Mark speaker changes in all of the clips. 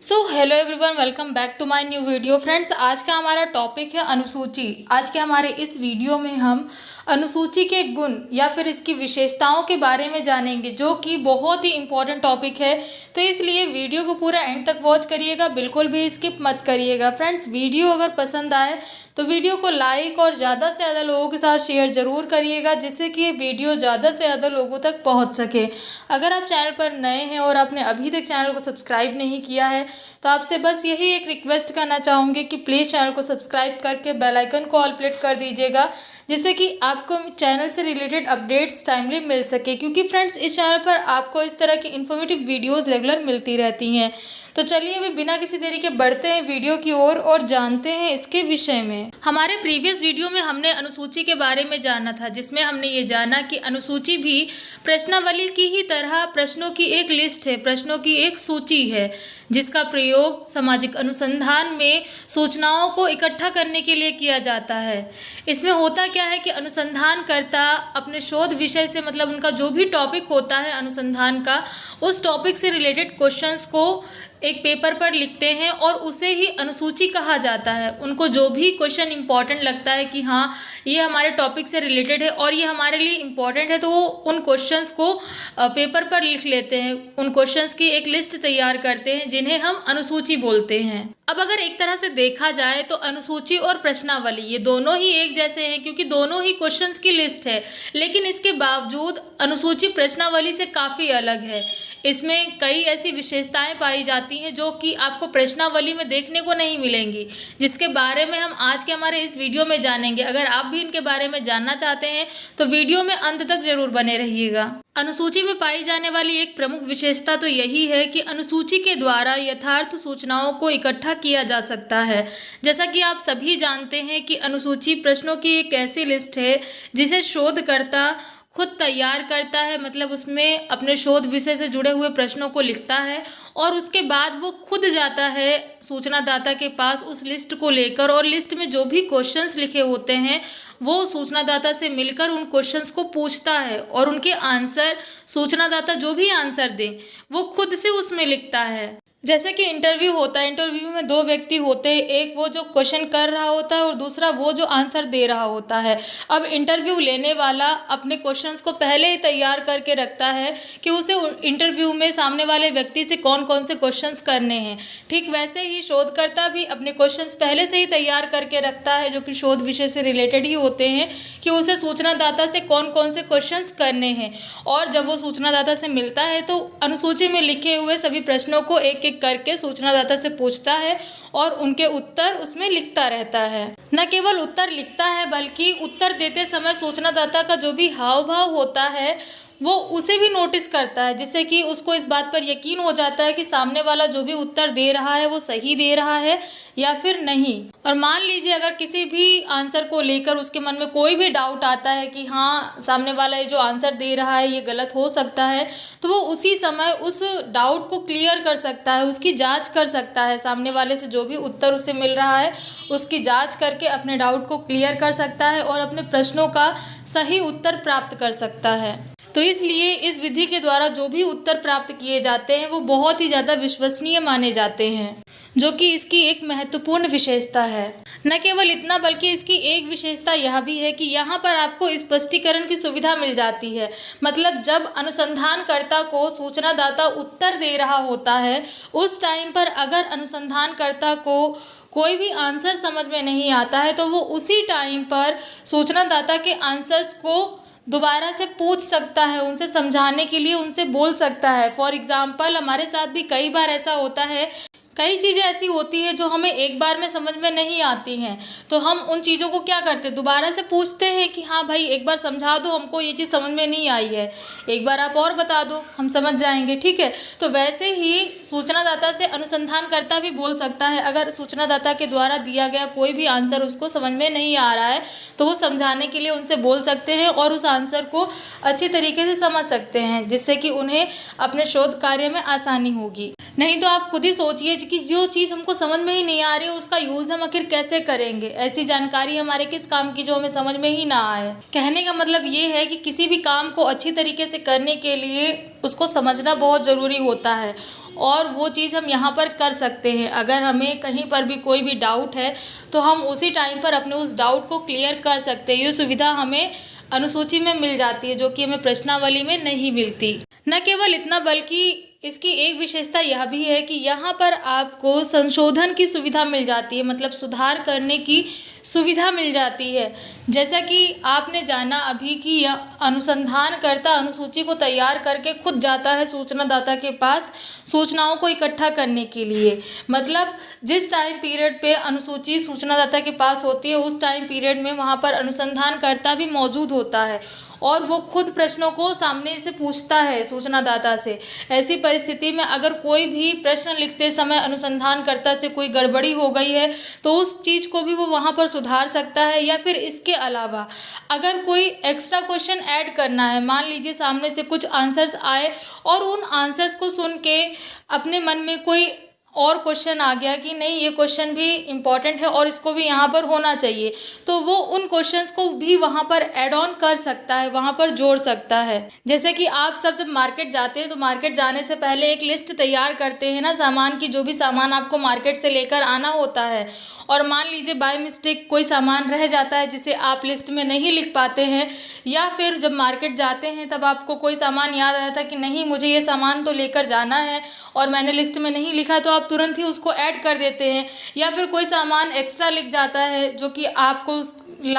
Speaker 1: So hello everyone, welcome back to my new video. Friends, आज का हमारा topic है अनुसूची। आज के हमारे इस वीडियो में हम अनुसूची के गुण या फिर इसकी विशेषताओं के बारे में जानेंगे, जो कि बहुत ही इम्पोर्टेंट टॉपिक है। तो इसलिए वीडियो को पूरा एंड तक वॉच करिएगा, बिल्कुल भी स्किप मत करिएगा। फ्रेंड्स, वीडियो अगर पसंद आए तो वीडियो को लाइक और ज़्यादा से ज़्यादा लोगों के साथ शेयर ज़रूर करिएगा, जिससे कि ये वीडियो ज़्यादा से ज़्यादा लोगों तक पहुंच सके। अगर आप चैनल पर नए हैं और आपने अभी तक चैनल को सब्सक्राइब नहीं किया है तो आपसे बस यही एक रिक्वेस्ट करना चाहूँगी कि प्लीज़ चैनल को सब्सक्राइब करके बेल आइकन को ऑल प्लेट कर दीजिएगा, जिससे कि आपको चैनल से रिलेटेड अपडेट्स टाइमली मिल सके। क्योंकि फ्रेंड्स, इस चैनल पर आपको इस तरह की इन्फॉर्मेटिव वीडियोस रेगुलर मिलती रहती हैं। तो चलिए अभी बिना किसी देरी के बढ़ते हैं वीडियो की ओर और जानते हैं इसके विषय में। हमारे प्रीवियस वीडियो में हमने अनुसूची के बारे में जाना था, जिसमें हमने ये जाना कि अनुसूची भी प्रश्नावली की ही तरह प्रश्नों की एक लिस्ट है, प्रश्नों की एक सूची है, जिसका प्रयोग सामाजिक अनुसंधान में सूचनाओं को इकट्ठा करने के लिए किया जाता है। इसमें होता क्या है कि अनुसंधानकर्ता अपने शोध विषय से, मतलब उनका जो भी टॉपिक होता है अनुसंधान का, उस टॉपिक से रिलेटेड क्वेश्चंस को एक पेपर पर लिखते हैं और उसे ही अनुसूची कहा जाता है। उनको जो भी क्वेश्चन इंपॉर्टेंट लगता है कि हाँ ये हमारे टॉपिक से रिलेटेड है और ये हमारे लिए इम्पॉर्टेंट है, तो वो उन क्वेश्चंस को पेपर पर लिख लेते हैं। उन क्वेश्चंस की एक लिस्ट तैयार करते हैं, जिन्हें हम अनुसूची बोलते हैं। अब अगर एक तरह से देखा जाए तो अनुसूची और प्रश्नावली ये दोनों ही एक जैसे हैं, क्योंकि दोनों ही क्वेश्चंस की लिस्ट है। लेकिन इसके बावजूद अनुसूची प्रश्नावली से काफ़ी अलग है। इसमें कई ऐसी विशेषताएं पाई जाती हैं जो कि आपको प्रश्नावली में देखने को नहीं मिलेंगी, जिसके बारे में हम आज के हमारे इस वीडियो में जानेंगे। अगर आप भी इनके बारे में जानना चाहते हैं तो वीडियो में अंत तक जरूर बने रहिएगा। अनुसूची में पाई जाने वाली एक प्रमुख विशेषता तो यही है कि अनुसूची के द्वारा यथार्थ सूचनाओं को इकट्ठा किया जा सकता है। जैसा कि आप सभी जानते हैं कि अनुसूची प्रश्नों की एक ऐसी लिस्ट है जिसे शोधकर्ता खुद तैयार करता है, मतलब उसमें अपने शोध विषय से जुड़े हुए प्रश्नों को लिखता है और उसके बाद वो खुद जाता है सूचनादाता के पास उस लिस्ट को लेकर, और लिस्ट में जो भी क्वेश्चंस लिखे होते हैं वो सूचनादाता से मिलकर उन क्वेश्चंस को पूछता है और उनके आंसर सूचनादाता जो भी आंसर दे वो खुद से उसमें लिखता है। जैसे कि इंटरव्यू होता है, इंटरव्यू में दो व्यक्ति होते हैं, एक वो जो क्वेश्चन कर रहा होता है और दूसरा वो जो आंसर दे रहा होता है। अब इंटरव्यू लेने वाला अपने क्वेश्चंस को पहले ही तैयार करके रखता है कि उसे इंटरव्यू में सामने वाले व्यक्ति से कौन कौन से क्वेश्चंस करने हैं। ठीक वैसे ही शोधकर्ता भी अपने क्वेश्चंस पहले से ही तैयार करके रखता है, जो कि शोध विषय से रिलेटेड ही होते हैं, कि उसे सूचनादाता से कौन कौन से क्वेश्चंस करने हैं। और जब वो सूचनादाता से मिलता है तो अनुसूची में लिखे हुए सभी प्रश्नों को एक करके सूचनादाता से पूछता है और उनके उत्तर उसमें लिखता रहता है। न केवल उत्तर लिखता है, बल्कि उत्तर देते समय सूचनादाता का जो भी हाव भाव होता है वो उसे भी नोटिस करता है, जिससे कि उसको इस बात पर यकीन हो जाता है कि सामने वाला जो भी उत्तर दे रहा है वो सही दे रहा है या फिर नहीं। और मान लीजिए अगर किसी भी आंसर को लेकर उसके मन में कोई भी डाउट आता है कि हाँ सामने वाला ये जो आंसर दे रहा है ये गलत हो सकता है, तो वो उसी समय उस डाउट को क्लियर कर सकता है, उसकी जाँच कर सकता है। सामने वाले से जो भी उत्तर उसे मिल रहा है उसकी जाँच करके अपने डाउट को क्लियर कर सकता है और अपने प्रश्नों का सही उत्तर प्राप्त कर सकता है। तो इसलिए इस विधि के द्वारा जो भी उत्तर प्राप्त किए जाते हैं वो बहुत ही ज़्यादा विश्वसनीय माने जाते हैं, जो कि इसकी एक महत्वपूर्ण विशेषता है। न केवल इतना, बल्कि इसकी एक विशेषता यह भी है कि यहाँ पर आपको स्पष्टीकरण की सुविधा मिल जाती है। मतलब जब अनुसंधानकर्ता को सूचनादाता उत्तर दे रहा होता है, उस टाइम पर अगर अनुसंधानकर्ता को कोई भी आंसर समझ में नहीं आता है तो वो उसी टाइम पर सूचनादाता के आंसर्स को दोबारा से पूछ सकता है, उनसे समझाने के लिए उनसे बोल सकता है। फॉर एग्जाम्पल, हमारे साथ भी कई बार ऐसा होता है, कई चीज़ें ऐसी होती हैं जो हमें एक बार में समझ में नहीं आती हैं, तो हम उन चीज़ों को क्या करते हैं, दोबारा से पूछते हैं कि हाँ भाई एक बार समझा दो, हमको ये चीज़ समझ में नहीं आई है, एक बार आप और बता दो, हम समझ जाएंगे। ठीक है, तो वैसे ही सूचनादाता से अनुसंधानकर्ता भी बोल सकता है। अगर सूचनादाता के द्वारा दिया गया कोई भी आंसर उसको समझ में नहीं आ रहा है तो वो समझाने के लिए उनसे बोल सकते हैं और उस आंसर को अच्छी तरीके से समझ सकते हैं, जिससे कि उन्हें अपने शोध कार्य में आसानी होगी। नहीं तो आप खुद ही सोचिए कि जो चीज़ हमको समझ में ही नहीं आ रही है उसका यूज़ हम आखिर कैसे करेंगे। ऐसी जानकारी हमारे किस काम की जो हमें समझ में ही ना आए। कहने का मतलब ये है कि किसी भी काम को अच्छी तरीके से करने के लिए उसको समझना बहुत ज़रूरी होता है और वो चीज़ हम यहाँ पर कर सकते हैं। अगर हमें कहीं पर भी कोई भी डाउट है तो हम उसी टाइम पर अपने उस डाउट को क्लियर कर सकते हैं। ये सुविधा हमें अनुसूची में मिल जाती है, जो कि हमें प्रश्नावली में नहीं मिलती। न केवल इतना, बल्कि इसकी एक विशेषता यह भी है कि यहाँ पर आपको संशोधन की सुविधा मिल जाती है, मतलब सुधार करने की सुविधा मिल जाती है। जैसा कि आपने जाना अभी कि यह अनुसंधानकर्ता अनुसूची को तैयार करके खुद जाता है सूचनादाता के पास सूचनाओं को इकट्ठा करने के लिए। मतलब जिस टाइम पीरियड पे अनुसूची सूचनादाता के पास होती है, उस टाइम पीरियड में वहाँ पर अनुसंधानकर्ता भी मौजूद होता है और वो खुद प्रश्नों को सामने से पूछता है सूचनादाता से। ऐसी परिस्थिति में अगर कोई भी प्रश्न लिखते समय अनुसंधानकर्ता से कोई गड़बड़ी हो गई है तो उस चीज़ को भी वो वहाँ पर सुधार सकता है। या फिर इसके अलावा अगर कोई एक्स्ट्रा क्वेश्चन ऐड करना है, मान लीजिए सामने से कुछ आंसर्स आए और उन आंसर्स को सुन के अपने मन में कोई और क्वेश्चन आ गया कि नहीं, ये क्वेश्चन भी इम्पॉर्टेंट है और इसको भी यहाँ पर होना चाहिए, तो वो उन क्वेश्चंस को भी वहाँ पर ऐड ऑन कर सकता है, वहाँ पर जोड़ सकता है। जैसे कि आप सब जब मार्केट जाते हैं तो मार्केट जाने से पहले एक लिस्ट तैयार करते हैं ना सामान की, जो भी सामान आपको मार्केट से लेकर आना होता है। और मान लीजिए बाय मिस्टेक कोई सामान रह जाता है जिसे आप लिस्ट में नहीं लिख पाते हैं, या फिर जब मार्केट जाते हैं तब आपको कोई सामान याद आया था कि नहीं, मुझे ये सामान तो लेकर जाना है और मैंने लिस्ट में नहीं लिखा, तो आप तुरंत ही उसको ऐड कर देते हैं। या फिर कोई सामान एक्स्ट्रा लिख जाता है जो कि आपको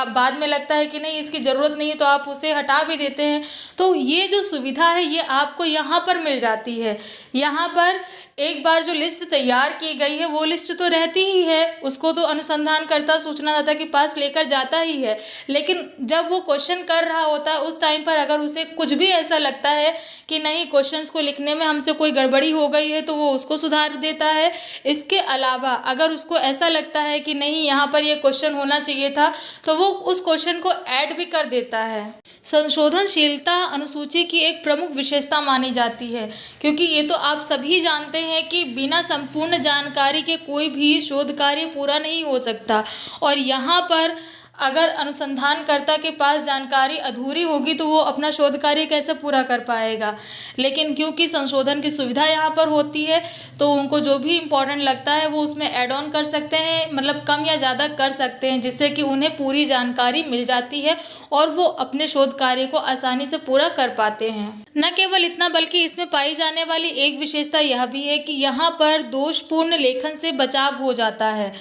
Speaker 1: बाद में लगता है कि नहीं, इसकी ज़रूरत नहीं है, तो आप उसे हटा भी देते हैं। तो ये जो सुविधा है ये आपको यहाँ पर मिल जाती है। यहाँ पर एक बार जो लिस्ट तैयार की गई है वो लिस्ट तो रहती ही है, उसको तो अनुसंधानकर्ता सूचनादाता के पास लेकर जाता ही है। लेकिन जब वो क्वेश्चन कर रहा होता है उस टाइम पर अगर उसे कुछ भी ऐसा लगता है कि नहीं, क्वेश्चंस को लिखने में हमसे कोई गड़बड़ी हो गई है, तो वो उसको सुधार देता है। इसके अलावा अगर उसको ऐसा लगता है कि नहीं, यहाँ पर ये क्वेश्चन होना चाहिए था, तो वो उस क्वेश्चन को ऐड भी कर देता है। संशोधनशीलता अनुसूची की एक प्रमुख विशेषता मानी जाती है, क्योंकि ये तो आप सभी जानते हैं कि बिना संपूर्ण जानकारी के कोई भी शोध कार्य पूरा नहीं हो सकता। और यहाँ पर अगर अनुसंधानकर्ता के पास जानकारी अधूरी होगी तो वो अपना शोध कार्य कैसे पूरा कर पाएगा। लेकिन क्योंकि संशोधन की सुविधा यहाँ पर होती है तो उनको जो भी इम्पोर्टेंट लगता है वो उसमें ऐड ऑन कर सकते हैं, मतलब कम या ज़्यादा कर सकते हैं, जिससे कि उन्हें पूरी जानकारी मिल जाती है और वो अपने शोध कार्य को आसानी से पूरा कर पाते हैं। न केवल इतना, बल्कि इसमें पाई जाने वाली एक विशेषता यह भी है कि यहाँ पर दोषपूर्ण लेखन से बचाव हो जाता है।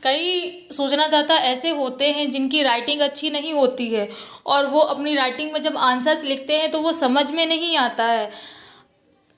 Speaker 1: कई सूचनादाता ऐसे होते हैं जिनकी राइटिंग अच्छी नहीं होती है और वो अपनी राइटिंग में जब आंसर्स लिखते हैं तो वो समझ में नहीं आता है।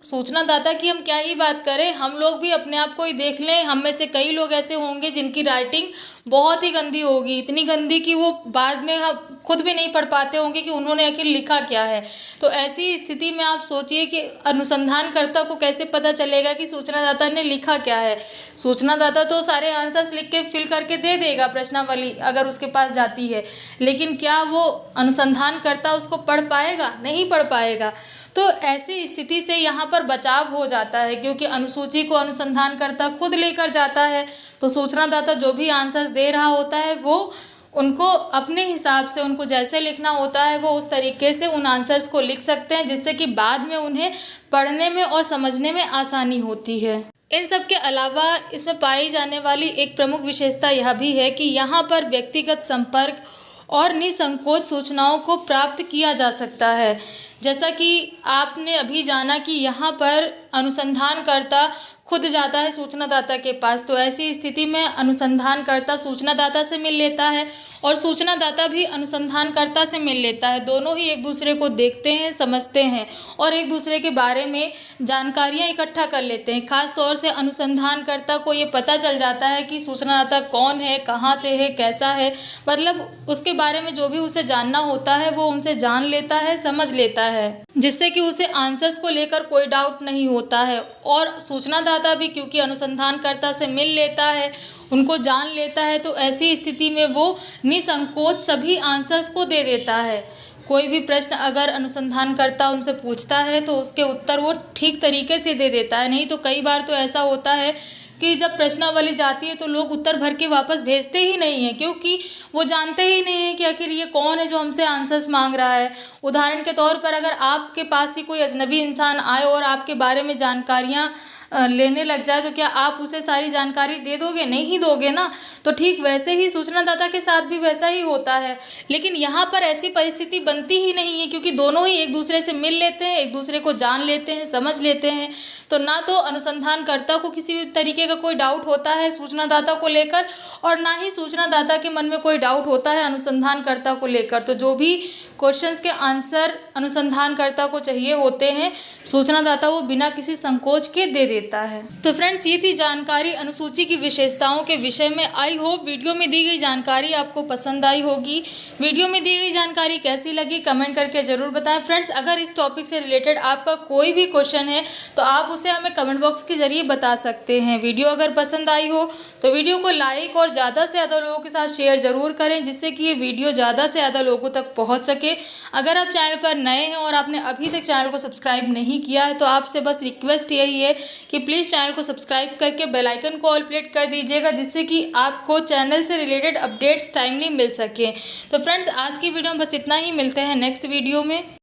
Speaker 1: सूचनादाता की हम क्या ही बात करें, हम लोग भी अपने आप को ही देख लें, हम में से कई लोग ऐसे होंगे जिनकी राइटिंग बहुत ही गंदी होगी, इतनी गंदी कि वो बाद में हम खुद भी नहीं पढ़ पाते होंगे कि उन्होंने आखिर लिखा क्या है। तो ऐसी स्थिति में आप सोचिए कि अनुसंधानकर्ता को कैसे पता चलेगा कि सूचनादाता ने लिखा क्या है। सूचनादाता तो सारे आंसर्स लिख के फिल करके दे देगा प्रश्नावली अगर उसके पास जाती है, लेकिन क्या वो अनुसंधानकर्ता उसको पढ़ पाएगा? नहीं पढ़ पाएगा। तो ऐसी स्थिति से यहाँ पर बचाव हो जाता है, क्योंकि अनुसूची को अनुसंधानकर्ता खुद लेकर जाता है, तो सूचनादाता जो भी आंसर्स दे रहा होता है वो उनको अपने हिसाब से, उनको जैसे लिखना होता है वो उस तरीके से उन आंसर्स को लिख सकते हैं, जिससे कि बाद में उन्हें पढ़ने में और समझने में आसानी होती है। इन सब के अलावा इसमें पाई जाने वाली एक प्रमुख विशेषता यह भी है कि यहाँ पर व्यक्तिगत संपर्क और निसंकोच सूचनाओं को प्राप्त किया जा सकता है। जैसा कि आपने अभी जाना कि यहाँ पर अनुसंधानकर्ता खुद जाता है सूचनादाता के पास, तो ऐसी स्थिति में अनुसंधानकर्ता सूचनादाता से मिल लेता है और सूचनादाता भी अनुसंधानकर्ता से मिल लेता है। दोनों ही एक दूसरे को देखते हैं, समझते हैं और एक दूसरे के बारे में जानकारियाँ इकट्ठा कर लेते हैं। खास तौर से अनुसंधानकर्ता को ये पता चल जाता है कि सूचनादाता कौन है, कहाँ से है, कैसा है, मतलब उसके बारे में जो भी उसे जानना होता है वो उनसे जान लेता है, समझ लेता है, जिससे कि उसे आंसर्स को लेकर कोई डाउट नहीं होता है। और सूचनादाता भी क्योंकि अनुसंधानकर्ता से मिल लेता है, उनको जान लेता है, तो ऐसी स्थिति में वो निसंकोच सभी आंसर्स को दे देता है। कोई भी प्रश्न अगर अनुसंधानकर्ता उनसे पूछता है तो उसके उत्तर वो ठीक तरीके से दे देता है। नहीं तो कई बार तो ऐसा होता है कि जब प्रश्नावली जाती है तो लोग उत्तर भर के वापस भेजते ही नहीं हैं, क्योंकि वो जानते ही नहीं हैं कि आखिर ये कौन है जो हमसे आंसर्स मांग रहा है। उदाहरण के तौर पर अगर आपके पास ही कोई अजनबी इंसान आए और आपके बारे में जानकारियाँ लेने लग जाए तो क्या आप उसे सारी जानकारी दे दोगे? नहीं दोगे ना। तो ठीक वैसे ही सूचनादाता के साथ भी वैसा ही होता है। लेकिन यहाँ पर ऐसी परिस्थिति बनती ही नहीं है, क्योंकि दोनों ही एक दूसरे से मिल लेते हैं, एक दूसरे को जान लेते हैं, समझ लेते हैं। तो ना तो अनुसंधानकर्ता को किसी भी तरीके का कोई डाउट होता है सूचनादाता को लेकर, और ना ही सूचनादाता के मन में कोई डाउट होता है अनुसंधानकर्ता को लेकर। तो जो भी क्वेश्चंस के आंसर अनुसंधानकर्ता को चाहिए होते हैं, सूचनादाता वो बिना किसी संकोच के दे देता है। तो फ्रेंड्स, ये थी जानकारी अनुसूची की विशेषताओं के विषय में। आई होप वीडियो में दी गई जानकारी आपको पसंद आई होगी। वीडियो में दी गई जानकारी कैसी लगी कमेंट करके ज़रूर बताएं। फ्रेंड्स, अगर इस टॉपिक से रिलेटेड आपका कोई भी क्वेश्चन है तो आप उसे हमें कमेंट बॉक्स के जरिए बता सकते हैं। वीडियो अगर पसंद आई हो तो वीडियो को लाइक और ज़्यादा से ज़्यादा लोगों के साथ शेयर ज़रूर करें, जिससे कि ये वीडियो ज़्यादा से ज़्यादा लोगों तक पहुँच सके। अगर आप चैनल पर नए हैं और आपने अभी तक चैनल को सब्सक्राइब नहीं किया है तो आपसे बस रिक्वेस्ट यही है कि प्लीज़ चैनल को सब्सक्राइब करके बेल आइकन को ऑल प्लेट कर दीजिएगा, जिससे कि आपको चैनल से रिलेटेड अपडेट्स टाइमली मिल सके। तो फ्रेंड्स, आज की वीडियो में बस इतना ही। मिलते हैं नेक्स्ट वीडियो में।